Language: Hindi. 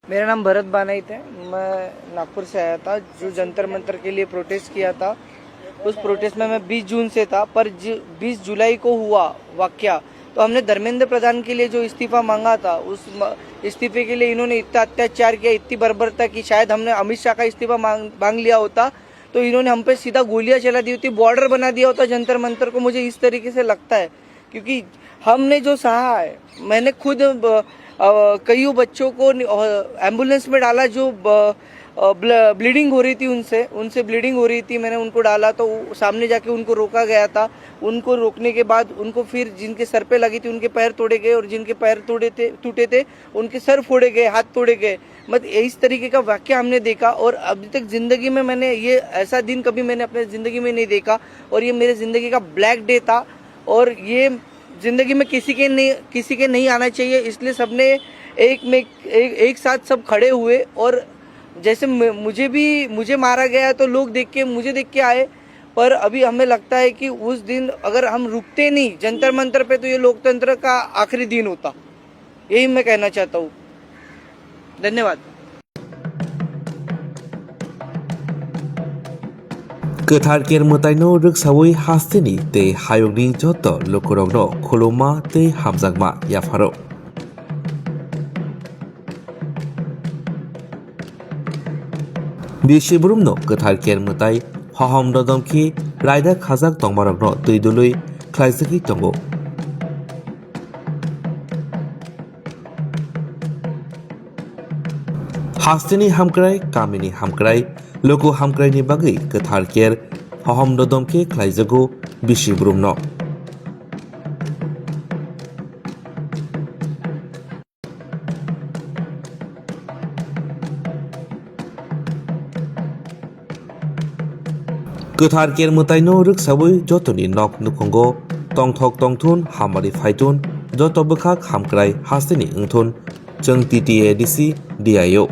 मेरा नाम भरत बानाइत है। मैं नागपुर से आया था जो जंतर मंतर के लिए प्रोटेस्ट किया था। उस प्रोटेस्ट में मैं 20 जून से था, पर 20 जुलाई को हुआ वाकया तो हमने धर्मेंद्र प्रधान के लिए जो इस्तीफा मांगा था, उस इस्तीफे के लिए इन्होंने इतना अत्याचार किया, इतनी बर्बरता की। शायद हमने अमित शाह का इस्तीफा मांग लिया होता तो इन्होंने हम पे सीधा गोलियां चला दी होती, बॉर्डर बना दिया होता जंतर मंतर को। मुझे इस तरीके से लगता है क्योंकि हमने जो सहा है, मैंने खुद कई बच्चों को एम्बुलेंस में डाला जो ब्लीडिंग हो रही थी, उनसे ब्लीडिंग हो रही थी। मैंने उनको डाला तो सामने जाके उनको रोका गया था। उनको रोकने के बाद उनको फिर जिनके सर पे लगी थी उनके पैर तोड़े गए, और जिनके पैर टूटे थे उनके सर फोड़े गए, हाथ तोड़े गए। मतलब इस तरीके का वाक्य हमने देखा, और अभी तक जिंदगी में मैंने ये ऐसा दिन कभी मैंने अपने जिंदगी में नहीं देखा। और ये मेरे जिंदगी का ब्लैक डे था, और ये जिंदगी में किसी के नहीं आना चाहिए। इसलिए सबने एक साथ सब खड़े हुए, और जैसे मुझे मारा गया तो लोग मुझे देख के आए। पर अभी हमें लगता है कि उस दिन अगर हम रुकते नहीं जंतर मंतर पे तो ये लोकतंत्र का आखिरी दिन होता। यही मैं कहना चाहता हूँ। धन्यवाद। गोथार मोतायनो रोगसावै हास्तेनि ते हायोगनि जत लोकरंनो खुलुमा ते हामजागमा याफारो बिसिबुरुमनो गोथार मोताय हहम ददमखि रायदा खाजाक तंगमारगनो दैदुलै ख्लाइजखि तंगो हास्तेनि हामक्राय कामिनि हामक्राय लोगो हामक्रायनि बागै गोथार हहम ददमखि ख्लाइजगो बिसिबुरुमनो गोथार मोतायनो रोगसावै जतनि नक नुखंगो तंथक तंथुन हामारि फाइथुन जत बखाक हामक्राय हास्तेनि ओंथुन जों टीटीएडीसी डीआईओ